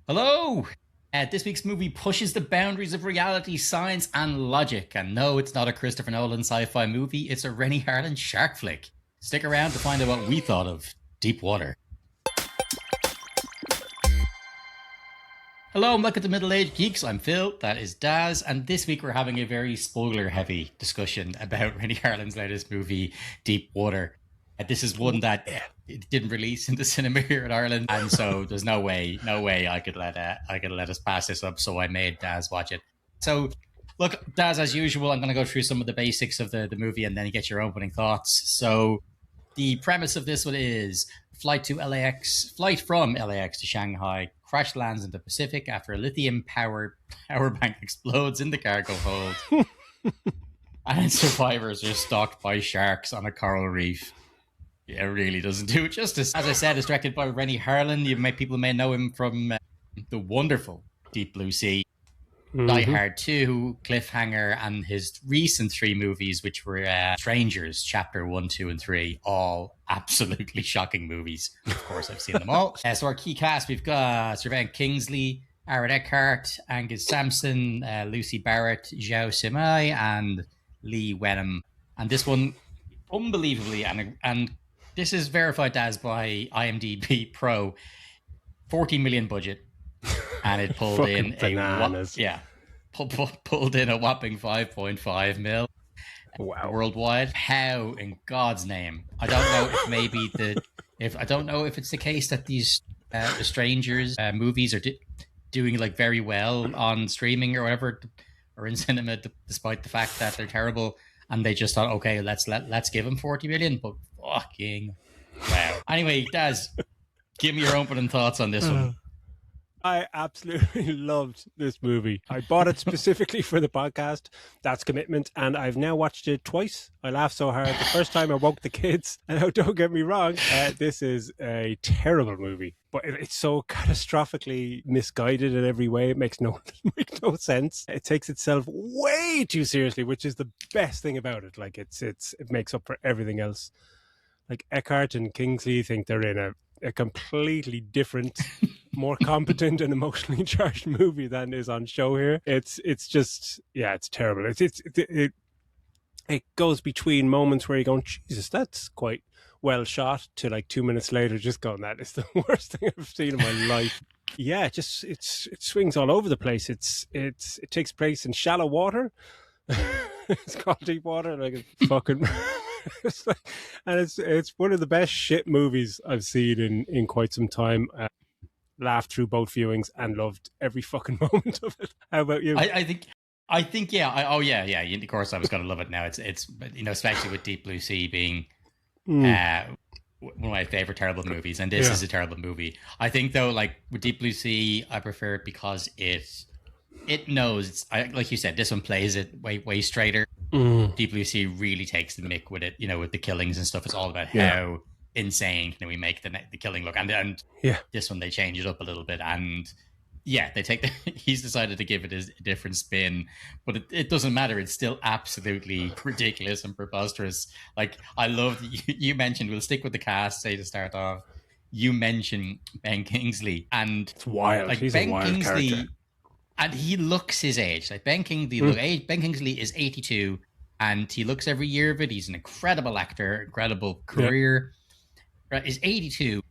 Hello! This week's movie pushes the boundaries of reality, science, and logic. And no, it's not a Christopher Nolan sci fi movie, it's a Renny Harlin shark flick. Stick around to find out what we thought of Deep Water. Hello and welcome to Middle Aged Geeks. I'm Phil, that is Daz, and this week we're having a very spoiler heavy discussion about Renny Harlin's latest movie, Deep Water. This is one that it didn't release in the cinema here in Ireland, and so there's no way I could let us pass this up. So I made Daz watch it. So, look, Daz, as usual, I'm going to go through some of the basics of the movie, and then you get your opening thoughts. So, the premise of this one is flight from LAX to Shanghai crash lands in the Pacific after a lithium power bank explodes in the cargo hold, and survivors are stalked by sharks on a coral reef. Yeah, it really doesn't do it justice. As I said, it's directed by Renny Harlin. People may know him from the wonderful Deep Blue Sea, Die Hard 2, Cliffhanger, and his recent three movies, which were Strangers, Chapter 1, 2, and 3, all absolutely shocking movies. Of course, I've seen them all. So our key cast, we've got Sir Ben Kingsley, Aaron Eckhart, Angus Sampson, Lucy Barrett, Zhao Simei, and Lee Wenham. And this one, unbelievably, and this is verified as by IMDb Pro, 40 million budget, and it pulled in pulled in a whopping 5.5 mil. Wow. Worldwide. How in God's name? I don't know if it's the case that these the Strangers movies are doing like very well on streaming or whatever, or in cinema, despite the fact that they're terrible. And they just thought, okay, let's give him 40 million, but fucking wow. Anyway, Daz, give me your opening thoughts on this one. I absolutely loved this movie. I bought it specifically for the podcast. That's commitment. And I've now watched it twice. I laughed so hard. The first time I woke the kids. And don't get me wrong, this is a terrible movie. But it's so catastrophically misguided in every way. It makes no sense. It takes itself way too seriously, which is the best thing about it. Like it makes up for everything else. Like Eckhart and Kingsley think they're in a completely different, more competent and emotionally charged movie than is on show here. It's just, yeah, it's terrible. It goes between moments where you're going, Jesus, that's quite well shot, to like 2 minutes later just going, that is the worst thing I've seen in my life. Yeah, it swings all over the place. It takes place in shallow water. It's called Deep Water, like it's fucking and it's one of the best shit movies I've seen in quite some time. Laughed through both viewings and loved every fucking moment of it. How about you? I think yeah. Yeah. Of course, I was going to love it now. It's especially with Deep Blue Sea being one of my favorite terrible movies, and this is a terrible movie. I think though, like with Deep Blue Sea, I prefer it because it knows, like you said, this one plays it way straighter. Deep Blue Sea really takes the mick with it, with the killings and stuff. It's all about how insane can we make the killing look, and this one they change it up a little bit, and they take he's decided to give it a different spin, but it doesn't matter. It's still absolutely ridiculous and preposterous. Like I love you mentioned, we'll stick with the cast, say to start off. You mentioned Ben Kingsley, and it's wild. Like he's Ben a wild Kingsley character. And he looks his age. Like Ben Kingsley is 82, and he looks every year of it. He's an incredible actor, incredible career. Right, he's 82.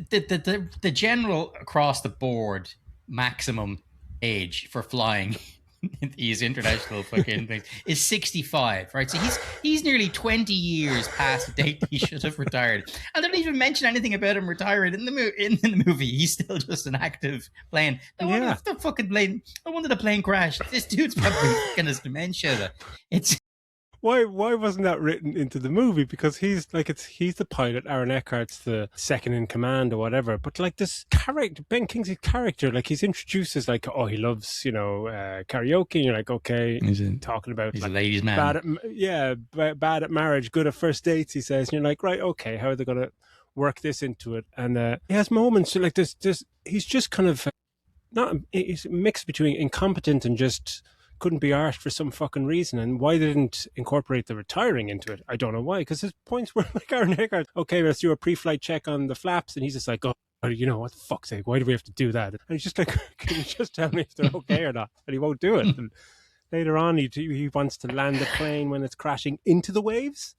The general across the board maximum age for flying these international fucking things is 65, right? So he's nearly 20 years past the date he should have retired. And they don't even mention anything about him retiring in the movie. He's still just an active plane. No wonder the fucking plane. No wonder the plane crashed. This dude's probably fucking has dementia. It's Why wasn't that written into the movie? Because he's the pilot, Aaron Eckhart's the second in command or whatever. But like this character, Ben Kingsley's character, like he's introduced as like, oh, he loves, karaoke. And you're like, okay, talking about he's like, a ladies' man. Bad at marriage, good at first dates, he says. And you're like, right, okay, how are they going to work this into it? And he has moments like this. He's just kind of he's mixed between incompetent and just couldn't be arsed for some fucking reason. And why they didn't incorporate the retiring into it, I don't know why. Because there's points where like Aaron Eckhart, okay, let's do a pre-flight check on the flaps, and he's just like, oh, you know, what the fuck's sake, why do we have to do that? And he's just like, can you just tell me if they're okay or not? And he won't do it. And later on, he wants to land the plane when it's crashing into the waves.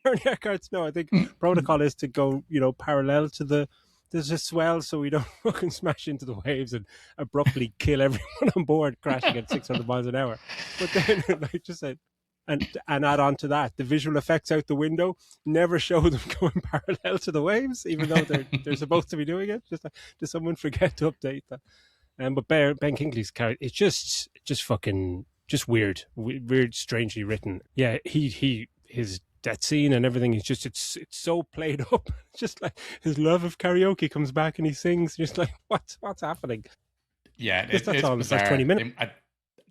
Ernie Eckhart's, no, I think protocol is to go, you know, parallel to there's a swell so we don't fucking smash into the waves and abruptly kill everyone on board crashing at 600 miles an hour. But then, like just said, and add on to that, the visual effects out the window never show them going parallel to the waves, even though they're supposed to be doing it. Just like, does someone forget to update that? But Ben Kingsley's character, it's just fucking just weird, strangely written. Yeah, his that scene and everything is just it's so played up. It's just like his love of karaoke comes back and he sings. Just like what's happening? Yeah, that's all. It's like 20 minutes.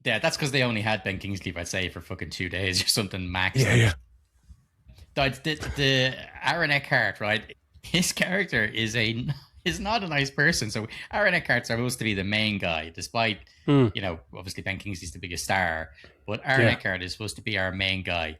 Yeah, that's because they only had Ben Kingsley, I'd say, for fucking 2 days or something max. Yeah. The Aaron Eckhart, right? His character is not a nice person. So Aaron Eckhart's supposed to be the main guy, despite you know, obviously Ben Kingsley's the biggest star, but Aaron Eckhart is supposed to be our main guy.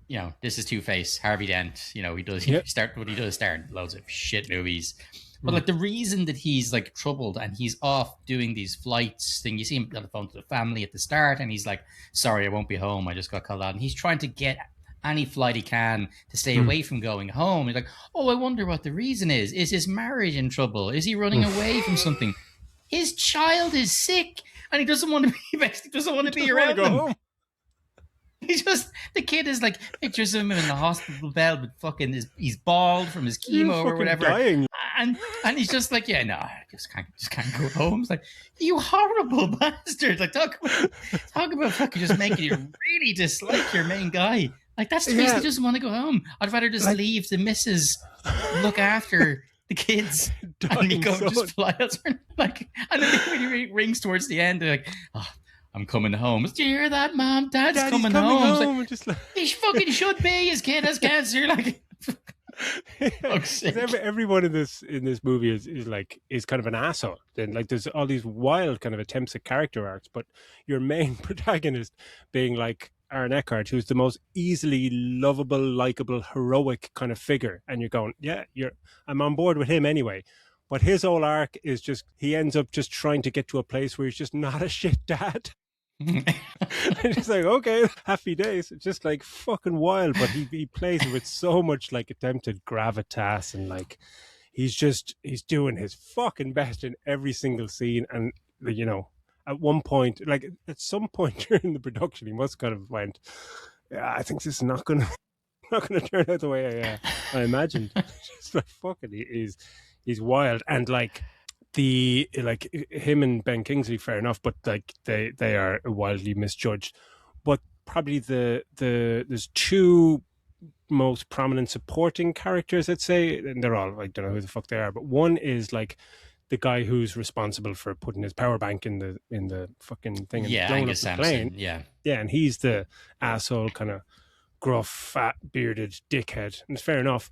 You know, this is Two-Face, Harvey Dent. You know, he does star in loads of shit movies. But like the reason that he's like troubled and he's off doing these flights thing, you see him on the phone to the family at the start, and he's like, "Sorry, I won't be home. I just got called out." And he's trying to get any flight he can to stay away from going home. He's like, "Oh, I wonder what the reason is. Is his marriage in trouble? Is he running away from something? His child is sick, and he doesn't want to be basically doesn't want to be around them." Home. The kid is like pictures of him in the hospital bed with fucking he's bald from his chemo or whatever. Dying. And he's just like, yeah, no, I just can't go home. It's like, you horrible bastard. Like talk about fucking just making you really dislike your main guy. Like that's the reason he doesn't want to go home. I'd rather just leave the missus look after the kids and me go just fly elsewhere. Like, and then when he rings towards the end, they're like, "Oh, I'm coming home." Do you hear that, Mom? Daddy's coming home. Like, just like, he fucking should be. His kid has cancer. Like, everyone in this movie is kind of an asshole. Then like there's all these wild kind of attempts at character arcs, but your main protagonist being like Aaron Eckhart, who's the most easily lovable, likable, heroic kind of figure, and you're going, yeah, I'm on board with him anyway. But his whole arc is just he ends up just trying to get to a place where he's just not a shit dad. And it's like, okay, happy days. It's just like fucking wild, but he plays it with so much like attempted gravitas, and like he's doing his fucking best in every single scene. And you know, at some point during the production, he must kind of went, yeah, I think this is not gonna turn out the way I imagined. Just like fucking he's wild. And like him and Ben Kingsley, fair enough, but like they are wildly misjudged. But probably there's two most prominent supporting characters, I'd say, and they're all, I don't know who the fuck they are, but one is like the guy who's responsible for putting his power bank in the fucking thing and blowing up the plane. Yeah, and he's the asshole, kind of gruff, fat, bearded dickhead, and it's fair enough.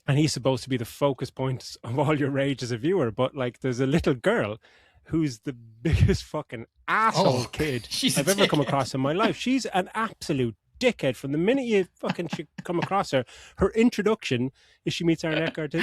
And he's supposed to be the focus point of all your rage as a viewer. But like, there's a little girl who's the biggest fucking asshole kid I've ever come across in my life. She's an absolute dickhead from the minute you fucking come across her. Her introduction is she meets Aaron Eckhart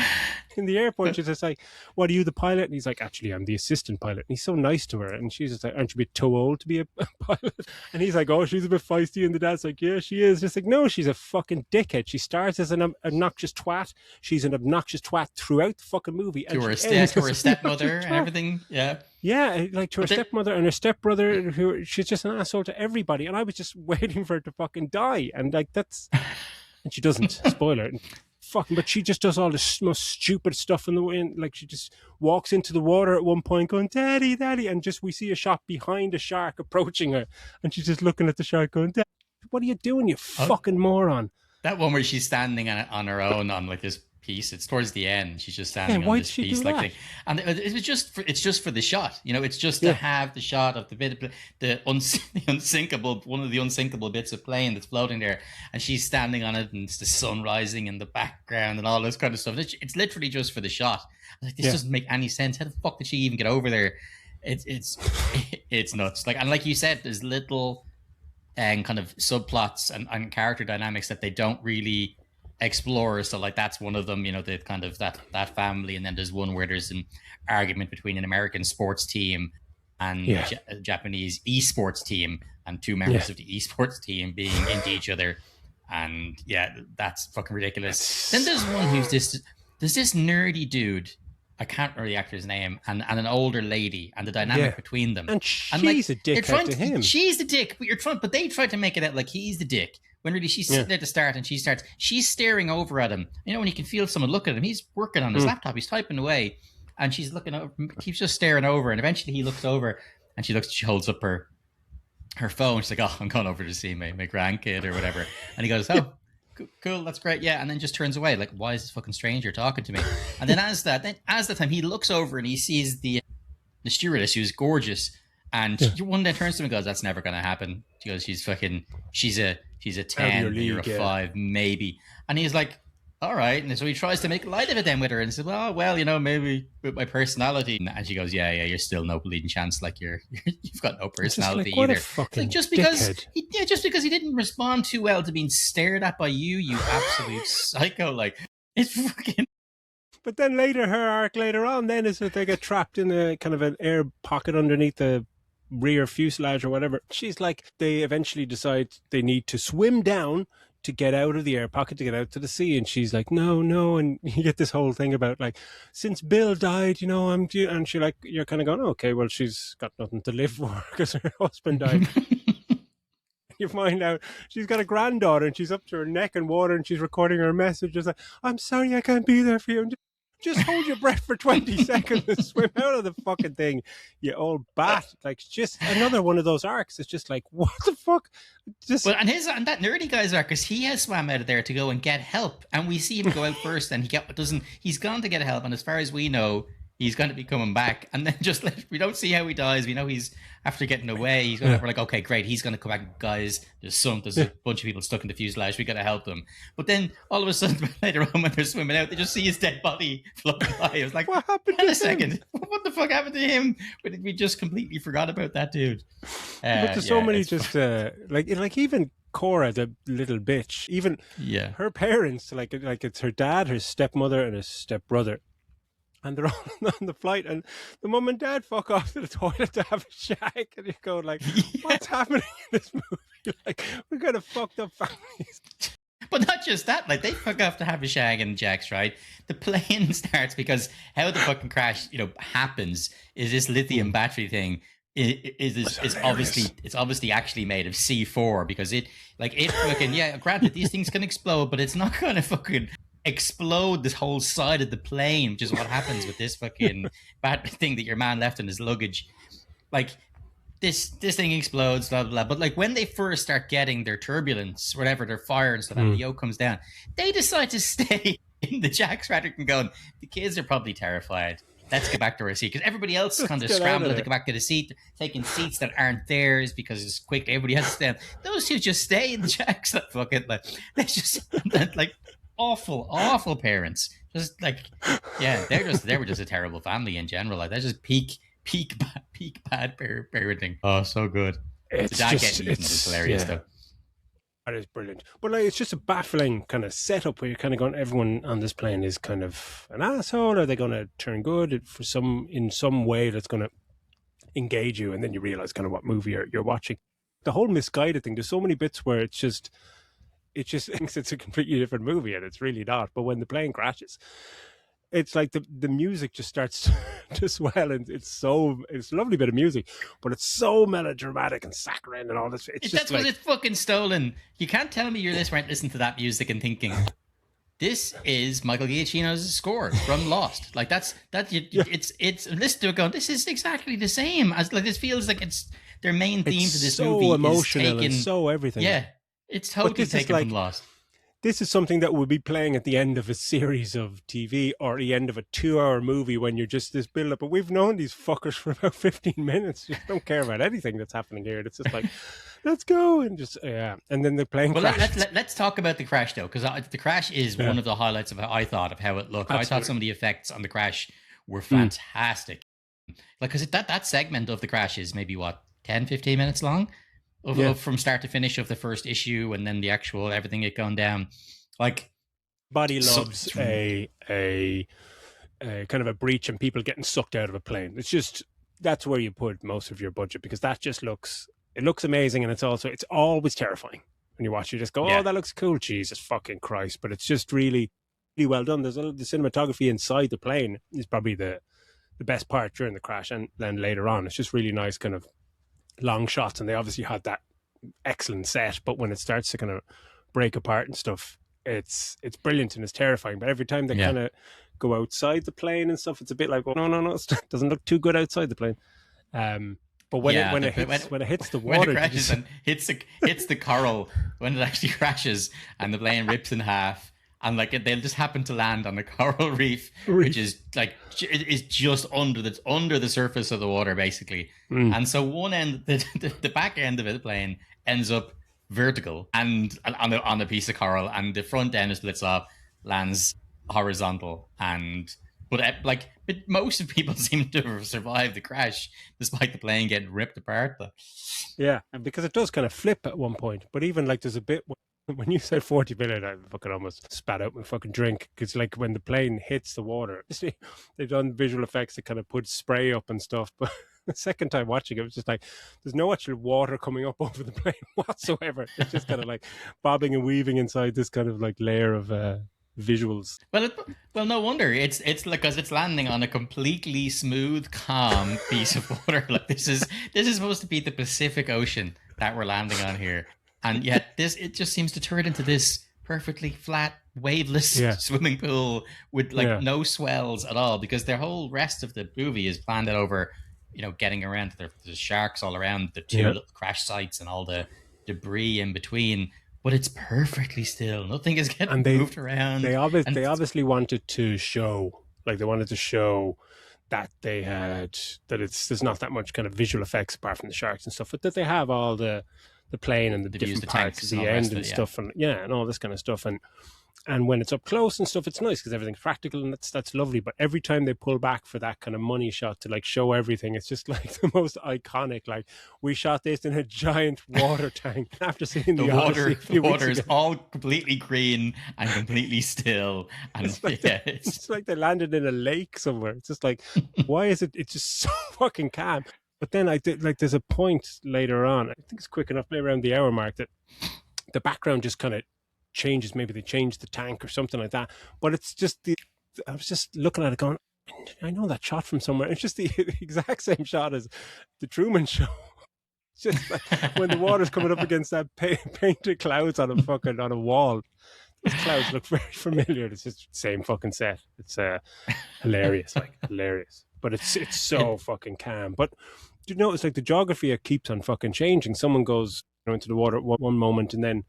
in the airport. She's just like, "What, are you the pilot?" And he's like, "Actually, I'm the assistant pilot." And he's so nice to her. And she's just like, "Aren't you a bit too old to be a pilot?" And he's like, "Oh, she's a bit feisty." And the dad's like, "Yeah, she is." Just like, no, she's a fucking dickhead. She starts as an obnoxious twat. She's an obnoxious twat throughout the fucking movie. To her stepmother and everything. Yeah, like to her stepmother and her stepbrother, who she's just an asshole to everybody. And I was just waiting for her to fucking die. And like and she doesn't. Spoiler. Fucking, but she just does all this most stupid stuff in the way. Like she just walks into the water at one point, going, "Daddy, Daddy," and just we see a shot behind a shark approaching her, and she's just looking at the shark, going, "Daddy, what are you doing, you fucking moron?" That one where she's standing on her own on like this piece. It's towards the end. She's just standing on this piece, like thing. And it's just for the shot. You know, it's just to have the shot of the unsinkable, one of the unsinkable bits of plane that's floating there, and she's standing on it, and it's the sun rising in the background and all this kind of stuff. It's literally just for the shot. Like, this doesn't make any sense. How the fuck did she even get over there? It's nuts. Like, and like you said, there's little kind of subplots and character dynamics that they don't really explorers. So like that's one of them, you know, the kind of that family. And then there's one where there's an argument between an American sports team and a Japanese esports team, and two members of the esports team being into each other. And yeah, that's fucking ridiculous. Then there's one there's this nerdy dude. I can't remember the actor's name, and an older lady, and the dynamic between them. And she's a dick to him. She's the dick, but they tried to make it out like he's the dick. When really she's sitting there to start, and she's staring over at him. You know, when you can feel someone look at him, he's working on his laptop, he's typing away, and she's looking over, keeps just staring over, and eventually he looks over, and she holds up her phone. She's like, "Oh, I'm going over to see my grandkid or whatever," and he goes, "Oh." Cool, that's great, yeah, and then just turns away. Like, why is this fucking stranger talking to me? And then as the time he looks over and he sees the stewardess, who's gorgeous, and one day turns to him and goes, "That's never gonna happen." She goes, "She's a 10, you're a 5, maybe." And he's like, "All right," and so he tries to make light of it then with her and says, "Well, you know, maybe with my personality." And she goes, "Yeah, you're still no bleeding chance. Like you've got no personality like, either." Like, just because he didn't respond too well to being stared at by you absolute psycho. Like, it's fucking. But then her arc later on then is that they get trapped in a kind of an air pocket underneath the rear fuselage or whatever. She's like, they eventually decide they need to swim down to get out of the air pocket, to get out to the sea, and she's like, no, and you get this whole thing about like, since Bill died, you know, and she like, you're kind of going, oh, okay, well, she's got nothing to live for because her husband died. You find out she's got a granddaughter and she's up to her neck in water and she's recording her message. Just like, "I'm sorry, I can't be there for you." And just hold your breath for 20 seconds and swim out of the fucking thing, you old bat. Like, just another one of those arcs. It's just like, what the fuck? Well, and that nerdy guy's arc, because he has swam out of there to go and get help, and we see him go out first, and he's gone to get help, and as far as we know, he's going to be coming back, and then just like, we don't see how he dies. We know he's, after getting away, we're like, okay, great, he's going to come back. Guys, there's a bunch of people stuck in the fuselage. We got to help them. But then all of a sudden, later on, when they're swimming out, they just see his dead body floating by. I was like, what happened? Wait a second, what the fuck happened to him? We just completely forgot about that dude. But there's so many just like even Cora, the little bitch, even her parents, like it's her dad, her stepmother, and her stepbrother. And they're all on the flight, and the mum and dad fuck off to the toilet to have a shag, and you go like, what's happening in this movie? Like, we're kind of fucked up families. But not just that, like, they fuck off to have a shag and Jack's, right? The plane starts because how the fucking crash, you know, happens is this lithium battery thing is obviously actually made of C4, because it fucking, granted, these things can explode, but it's not gonna fucking explode this whole side of the plane, which is what happens with this fucking bad thing that your man left in his luggage. Like, this thing explodes, blah, blah, blah. But like, when they first start getting their turbulence, whatever, their fire and stuff, and the yoke comes down, they decide to stay in the jacks rather than going, the kids are probably terrified. Let's get back to our seat. Because everybody else is kind of scrambling to get back to the seat, taking seats that aren't theirs because it's quick. Everybody has to stand. Those two just stay in the jacks. Like, fuck it. Like, they just, like, awful parents. Just like, they were just a terrible family in general. Like, that's just peak bad parenting. Oh, so good. It's hilarious though. That is brilliant. But like, it's just a baffling kind of setup where you're kind of going, everyone on this plane is kind of an asshole. Are they going to turn good in some way that's going to engage you? And then you realize kind of what movie you're watching. The whole misguided thing. There's so many bits where it just thinks it's a completely different movie, and it's really not. But when the plane crashes, it's like the music just starts to swell, and it's a lovely bit of music, but it's so melodramatic and saccharine and all this. That's because it's fucking stolen. You can't tell me you're listening to that music and thinking, this is Michael Giacchino's score from Lost. Like, it's listen to it going, this is exactly the same as, like, this feels like it's their main theme to this movie. So emotional and so everything. Yeah. It's totally taken from Lost. This is something that will be playing at the end of a series of TV or the end of a 2-hour movie when you're just this build up. But we've known these fuckers for about 15 minutes. You don't care about anything that's happening here. It's just like, let's go. And just, and then the plane crashes. Let's talk about the crash, though, because the crash is one of the highlights of how I thought of how it looked. Absolutely. I thought some of the effects on the crash were fantastic. Like, because that segment of the crash is maybe, 10, 15 minutes long? From start to finish of the first issue, and then the actual everything it going down. Like, Body So loves a kind of a breach and people getting sucked out of a plane. It's just, that's where you put most of your budget, because that just looks amazing, and it's always terrifying when you watch. You just go, oh, yeah, that looks cool, Jesus fucking Christ! But it's just really, really well done. The cinematography inside the plane is probably the best part during the crash, and then later on, it's just really nice kind of long shots. And they obviously had that excellent set, but when it starts to kind of break apart and stuff, it's brilliant and it's terrifying. But every time they kind of go outside the plane and stuff, it's a bit like, oh, no, it doesn't look too good outside the plane. But when it hits the water, when it crashes and hits the coral, when it actually crashes and the plane rips in half, and like they'll just happen to land on the coral reef, which is like is just under the surface of the water basically. And so one end, the back end of the plane ends up vertical and on a piece of coral, and the front end splits off, lands horizontal, but most of people seem to have survived the crash despite the plane getting ripped apart. Yeah, and because it does kind of flip at one point, but even like there's a bit when you said 40 million, I fucking almost spat out my fucking drink, because like when the plane hits the water, they've done visual effects that kind of put spray up and stuff, but the second time watching it was just like there's no actual water coming up over the plane whatsoever. It's just kind of like bobbing and weaving inside this kind of like layer of visuals. Well, no wonder. It's like, because it's landing on a completely smooth, calm piece of water. Like this is supposed to be the Pacific Ocean that we're landing on here, and yet it just seems to turn into this perfectly flat, waveless swimming pool with no swells at all. Because their whole rest of the movie is planned over, getting around to the sharks all around the two little crash sites and all the debris in between. But it's perfectly still. Nothing is getting moved around. They obviously wanted to show, that they had, that there's not that much kind of visual effects apart from the sharks and stuff, but that they have all the plane and the different parts at the end and stuff, and all this kind of stuff. And when it's up close and stuff, it's nice because everything's practical and that's lovely. But every time they pull back for that kind of money shot to like show everything, it's just like the most iconic. Like, we shot this in a giant water tank after seeing the water. The water is all completely green and completely still. And it's like they landed in a lake somewhere. It's just like, why is it? It's just so fucking calm. But then there's a point later on, I think it's quick enough, maybe around the hour mark, that the background just kind of changes. Maybe they changed the tank or something like that, but it's just I was just looking at it going, I know that shot from somewhere. It's just the exact same shot as the Truman Show. It's just like when the water's coming up against that painted clouds on a wall. Those clouds look very familiar. It's just the same fucking set. It's hilarious, hilarious. But it's so fucking calm. But do you notice like the geography, it keeps on fucking changing? Someone goes into the water at one moment and then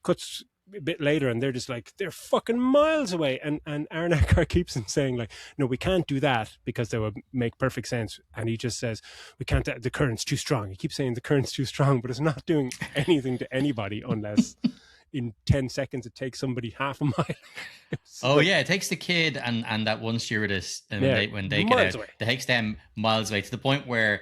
cuts a bit later and they're just like, they're fucking miles away, and Aaron Eckhart keeps on saying like, no, we can't do that because that would make perfect sense, and he just says we can't, the current's too strong. He keeps saying the current's too strong, but it's not doing anything to anybody unless in 10 seconds it takes somebody half a mile. It takes the kid and that one stewardess, and when they get out, it takes them miles away, to the point where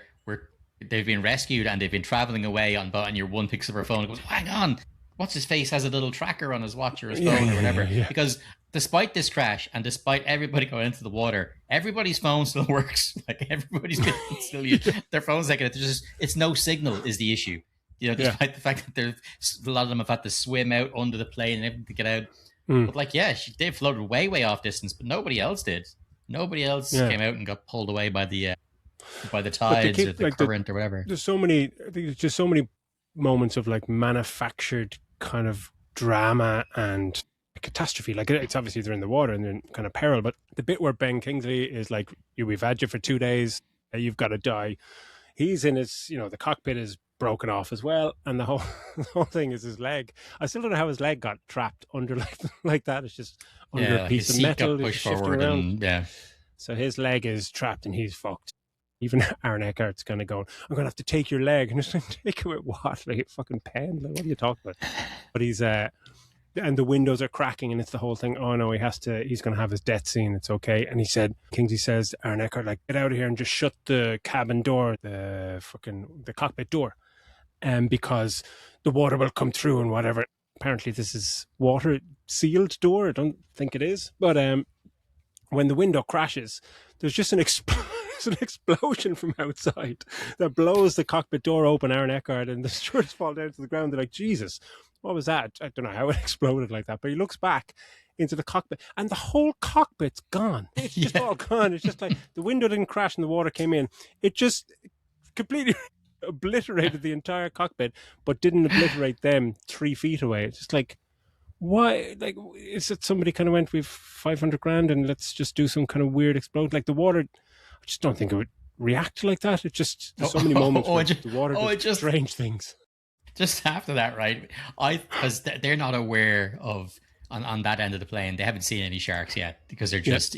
they've been rescued and they've been traveling away on boat, and your one picks up her phone and goes, hang on, what's his face has a little tracker on his watch or his phone or whatever. Because despite this crash and despite everybody going into the water, everybody's phone still works. Like, everybody's still use their phones. Like, it's no signal is the issue. Despite the fact that a lot of them have had to swim out under the plane and everything to get out. But they floated way off distance, but nobody else did. Nobody else came out and got pulled away by the tides or the current or whatever. There's so many. I think there's just so many moments of like manufactured kind of drama and catastrophe. Like, it's obviously they're in the water and they're in kind of peril, but the bit where Ben Kingsley is like, we've had you for 2 days, you've got to die. He's in his, the cockpit is broken off as well, and the whole thing is his leg. I still don't know how his leg got trapped under like that. It's just under a piece of metal. Pushed forward and, so his leg is trapped and he's fucked. Even Aaron Eckhart's kind of going, I'm going to have to take your leg. And it's like, take it with what? Like a fucking pen? Like, what are you talking about? But he's, and the windows are cracking and it's the whole thing. Oh no, he's going to have his death scene. It's okay. And Kingsley says to Aaron Eckhart, like, get out of here and just shut the cabin door, the cockpit door. Because the water will come through and whatever. apparently this is water sealed door. I don't think it is, but when the window crashes, there's just an explosion from outside that blows the cockpit door open, Aaron Eckhart, and the stewards fall down to the ground. They're like, Jesus, what was that? I don't know how it exploded like that, but he looks back into the cockpit and the whole cockpit's gone. It's just all gone. It's just like the window didn't crash and the water came in. It just completely obliterated the entire cockpit, but didn't obliterate them 3 feet away. It's just like, why? Like, is it somebody kind of went with 500 grand and let's just do some kind of weird explode? Like the water, I just don't think it would react like that. It just, there's so many moments where the water does strange things. Just after that, right? Because they're not aware of, on that end of the plane, they haven't seen any sharks yet because they're just,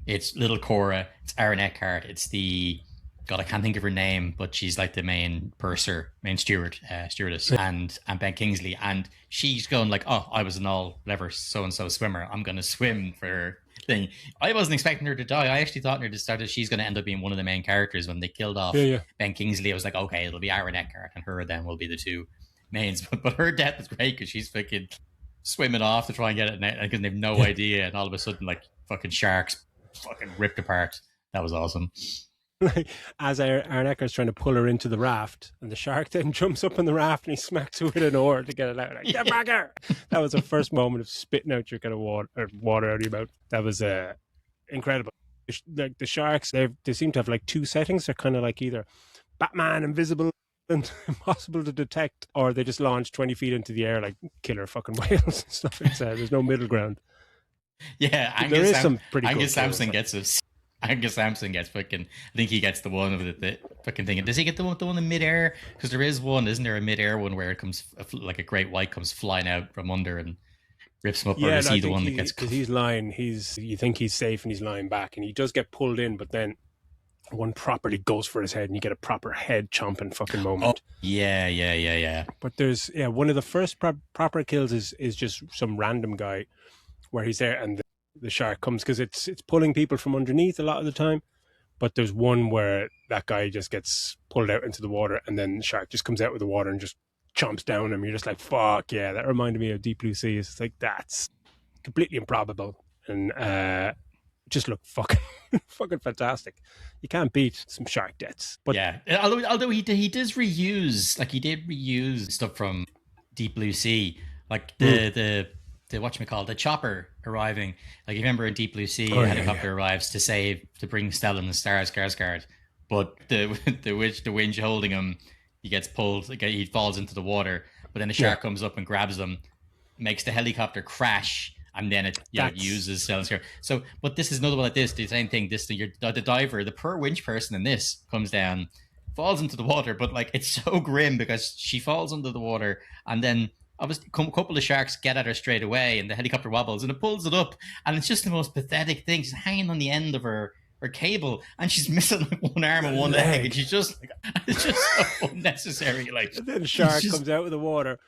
it's little Cora, it's Aaron Eckhart, it's the, God, I can't think of her name, but she's like the main stewardess, and Ben Kingsley, and she's going like, oh, I was an all whatever so-and-so swimmer, I'm going to swim for her thing. I wasn't expecting her to die. I actually thought she's going to end up being one of the main characters. When they killed off Ben Kingsley, I was like, okay, it'll be Aaron Eckhart and her then will be the two mains. But her death is great because she's fucking swimming off to try and get it because they have no idea, and all of a sudden like fucking sharks fucking ripped apart. That was awesome. As Aaron Eckert's trying to pull her into the raft, and the shark then jumps up on the raft and he smacks her with an oar to get it out. Like, get back here! That was the first moment of spitting out your kind of water out of your mouth. That was incredible. Like the sharks, they seem to have like two settings. They're kind of like either Batman, invisible and impossible to detect, or they just launch 20 feet into the air like killer fucking whales and stuff. There's no middle ground. Yeah, Angus Sampson gets us. Angus Sampson gets fucking, I think he gets the one with the fucking thing. Does he get the one in midair? Because there is one, isn't there, a midair one where it comes like a great white comes flying out from under and rips him up? Yeah, or is he the one that gets? Because he's lying. You think he's safe and he's lying back, and he does get pulled in, but then one properly goes for his head, and you get a proper head chomping fucking moment. Oh, yeah. But there's one of the first proper kills is just some random guy where he's there and the shark comes, because it's pulling people from underneath a lot of the time, but there's one where that guy just gets pulled out into the water and then the shark just comes out with the water and just chomps down him. You're just like, fuck yeah, that reminded me of Deep Blue Sea. It's like, that's completely improbable and just look fucking fantastic. You can't beat some shark deaths. But yeah, although he did reuse stuff from Deep Blue Sea, like the whatchamacallit, the chopper arriving. Like, you remember in Deep Blue Sea, a helicopter arrives to bring Stellan the Skarsgård, but the winch holding him, he gets pulled, he falls into the water, but then the shark comes up and grabs him, makes the helicopter crash, and then it uses Stellan Skarsgård. So, but this is another one like this, the same thing. The diver, the poor winch person in this comes down, falls into the water, but like, it's so grim because she falls under the water and then obviously a couple of sharks get at her straight away and the helicopter wobbles and it pulls it up, and it's just the most pathetic thing. She's hanging on the end of her cable and she's missing like one arm and one leg, and she's just like, it's just so unnecessary. Like, and then the shark comes out of the water,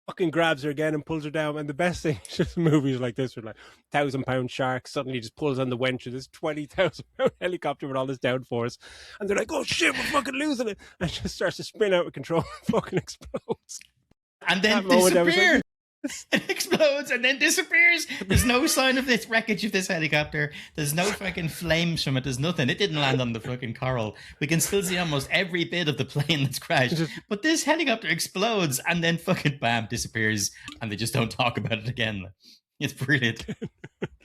fucking grabs her again and pulls her down. And the best thing is just movies like this where like 1,000-pound shark suddenly just pulls on the winch of this 20,000-pound helicopter with all this downforce, and they're like, oh shit, we're fucking losing it, and it just starts to spin out of control and fucking explodes. And then disappears. It explodes and then disappears. There's no sign of this wreckage of this helicopter. There's no fucking flames from it. There's nothing. It didn't land on the fucking coral. We can still see almost every bit of the plane that's crashed. But this helicopter explodes and then fucking bam, disappears, and they just don't talk about it again. It's brilliant.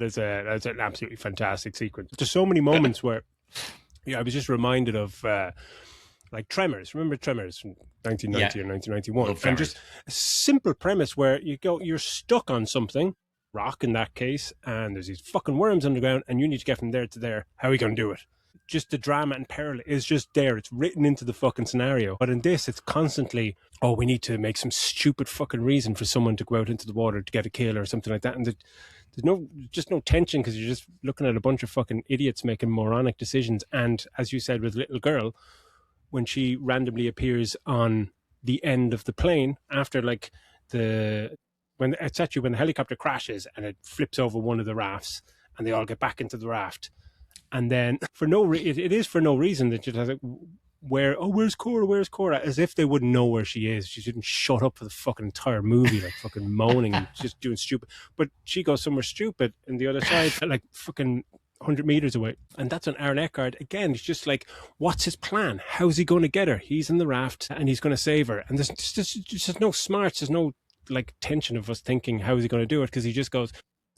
That's an absolutely fantastic sequence. There's so many moments where I was just reminded of like Tremors. Remember Tremors from 1990 or 1991? And just a simple premise where you're stuck on something, rock in that case, and there's these fucking worms underground, and you need to get from there to there. How are you going to do it? Just the drama and peril is just there. It's written into the fucking scenario. But in this, it's constantly, oh, we need to make some stupid fucking reason for someone to go out into the water to get a kill or something like that. And there's no tension because you're just looking at a bunch of fucking idiots making moronic decisions. And as you said with Little Girl, when she randomly appears on the end of the plane after like when the helicopter crashes and it flips over one of the rafts and they all get back into the raft, and then it is for no reason that just has like, where's Cora? As if they wouldn't know where she is. She didn't shut up for the fucking entire movie, like fucking moaning and just doing stupid. But she goes somewhere stupid in the other side, like fucking 100 meters away. And that's when Aaron Eckhart, again, he's just like, what's his plan? How's he going to get her? He's in the raft and he's going to save her. And there's just no smarts. There's no like tension of us thinking, how is he going to do it? Because he just goes,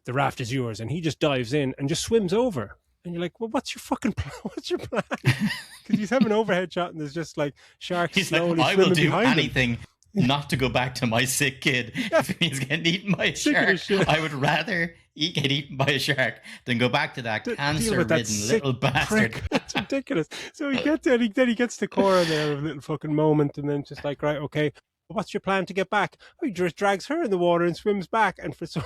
the raft is yours. And he just dives in and just swims over. And you're like, well, what's your fucking plan? What's your plan? Because he's having an overhead shot and there's just like sharks He's slowly like, I swimming will do behind him. anything not to go back to my sick kid. If he's getting eaten by a shark, I would rather he get eaten by a shark than go back to that cancer-ridden little bastard. It's ridiculous. So he gets there, then he gets to Cora there, a little fucking moment, and then just like, right, okay, what's your plan to get back? Oh, he just drags her in the water and swims back, and for some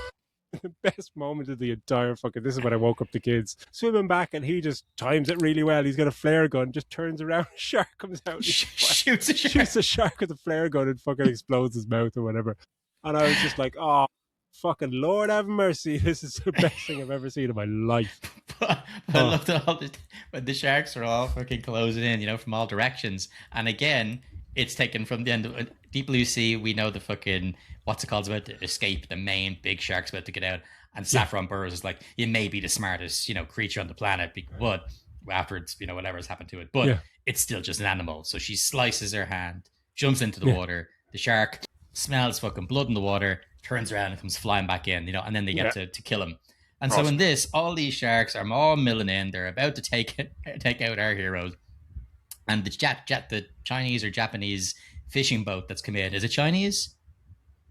the best moment of the entire fucking, this is when I woke up the kids, swimming back, and he just times it really well. He's got a flare gun, just turns around, a shark comes out, shoots a shark with a flare gun and fucking explodes his mouth or whatever. And I was just like, oh, fucking Lord have mercy, this is the best thing I've ever seen in my life. But I loved all when the sharks are all fucking closing in, from all directions. And again, it's taken from the end of Deep Blue Sea. We know the fucking, what's it called, about to escape. The main big shark's about to get out. And Saffron Burrows is like, it may be the smartest, creature on the planet, but after it's, whatever's happened to it. But it's still just an animal. So she slices her hand, jumps into the water. The shark smells fucking blood in the water, turns around and comes flying back in, and then they get to kill him. And so in this, all these sharks are all milling in. They're about to take out our heroes. And the Chinese or Japanese fishing boat that's come in, is it Chinese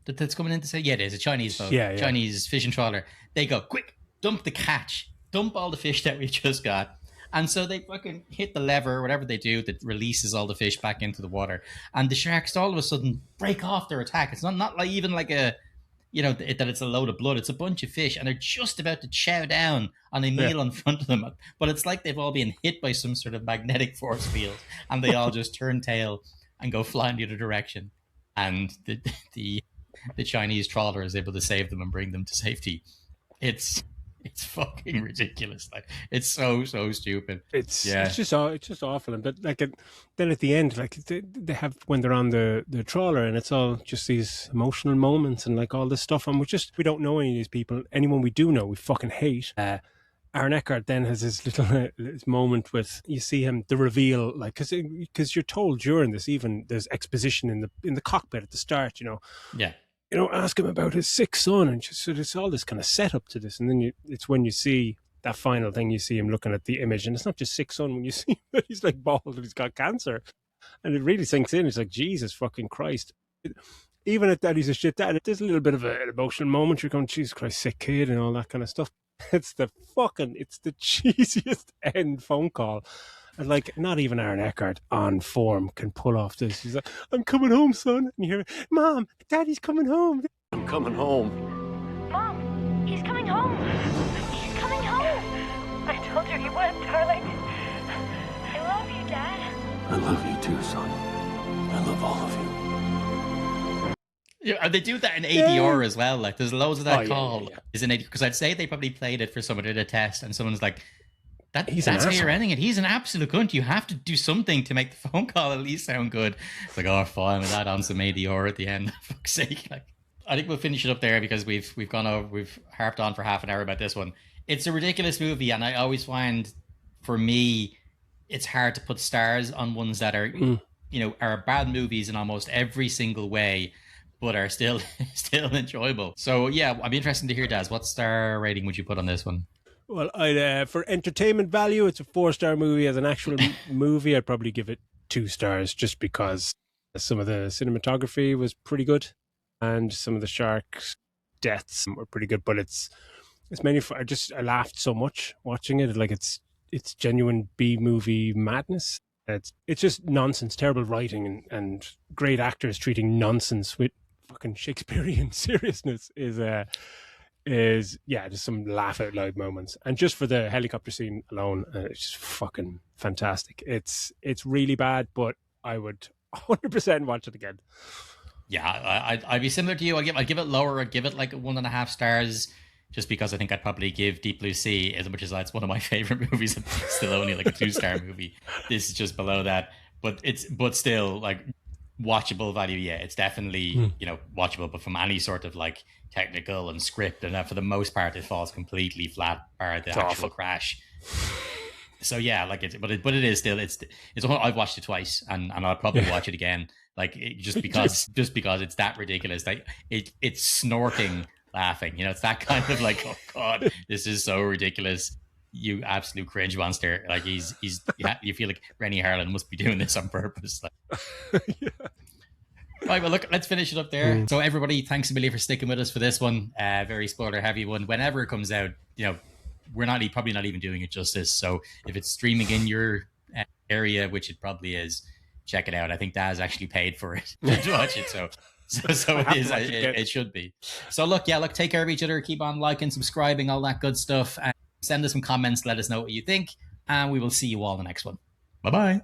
that's coming in to say? Yeah, it is a Chinese boat. Chinese fishing trawler. They go, quick, dump the catch, dump all the fish that we just got. And so they fucking hit the lever or whatever they do that releases all the fish back into the water. And the sharks all of a sudden break off their attack. It's not like even like a, that it's a load of blood. It's a bunch of fish, and they're just about to chow down on a meal in front of them. But it's like they've all been hit by some sort of magnetic force field, and they all just turn tail and go flying the other direction. And the Chinese trawler is able to save them and bring them to safety. It's fucking ridiculous. Like, it's so stupid. It's just awful. But then at the end, like they have, when they're on the trawler, and it's all just these emotional moments and like all this stuff, and we don't know any of these people. Anyone we do know, we fucking hate. Aaron Eckhart then has this little this moment with, you see him, the reveal, like, because you're told during this, even there's exposition in the cockpit at the start, ask him about his sick son, and just, so there's all this kind of setup to this, and then it's when you see that final thing, you see him looking at the image, and it's not just sick son when you see that he's like bald and he's got cancer, and it really sinks in. It's like, Jesus fucking Christ. Even at that, he's a shit dad. There's a little bit of an emotional moment. You're going, Jesus Christ, sick kid, and all that kind of stuff. It's the cheesiest end phone call. And like, not even Aaron Eckhart on form can pull off this. He's like, I'm coming home, son. And you hear, Mom, Daddy's coming home. I'm coming home. Mom, he's coming home. He's coming home. I told you he would, darling. I love you, Dad. I love you too, son. I love all of you. Yeah, they do that in ADR as well. Like, there's loads of that call. Is in ADR, because I'd say they probably played it for someone to test, and someone's like, that's how you're ending it. He's an absolute cunt. You have to do something to make the phone call at least sound good. It's like, oh, fine, with that on some ADR at the end. For fuck's sake. Like, I think we'll finish it up there, because we've harped on for half an hour about this one. It's a ridiculous movie, and I always find, for me, it's hard to put stars on ones that are, are bad movies in almost every single way, but are still enjoyable. So yeah, I'd be interested to hear, Daz, what star rating would you put on this one? Well, for entertainment value, it's a 4-star movie. As an actual movie, I'd probably give it 2 stars, just because some of the cinematography was pretty good, and some of the sharks' deaths were pretty good. But it's mainly for, I laughed so much watching it. Like, it's genuine B-movie madness. It's just nonsense, terrible writing, and great actors treating nonsense with fucking Shakespearean seriousness is just some laugh out loud moments. And just for the helicopter scene alone, it's just fucking fantastic. It's really bad, but I would 100% watch it again. Yeah, I'd be similar to you. I'd give it lower. I'd give it like 1.5 stars, just because I think I'd probably give Deep Blue Sea, as much as that's one of my favorite movies, it's still only like a 2-star movie. This is just below that. but still like watchable value. Yeah, it's definitely watchable, but from any sort of like technical and script, and for the most part, it falls completely flat bar the actual awful. crash. So yeah, like it is still it's I've watched it twice, and I'll probably watch it again. Like just because it's that ridiculous. Like it's snorting laughing. It's that kind of like, oh god, this is so ridiculous. You absolute cringe monster. Like he's you feel like Renny Harlin must be doing this on purpose. Like. Yeah. Right, well, look, let's finish it up there. So, everybody, thanks a million for sticking with us for this one. Very spoiler-heavy one. Whenever it comes out, we're probably not even doing it justice. So, if it's streaming in your area, which it probably is, check it out. I think Daz actually paid for it to watch it. So it is. It should be. So, look, take care of each other. Keep on liking, subscribing, all that good stuff. And send us some comments. Let us know what you think. And we will see you all in the next one. Bye-bye.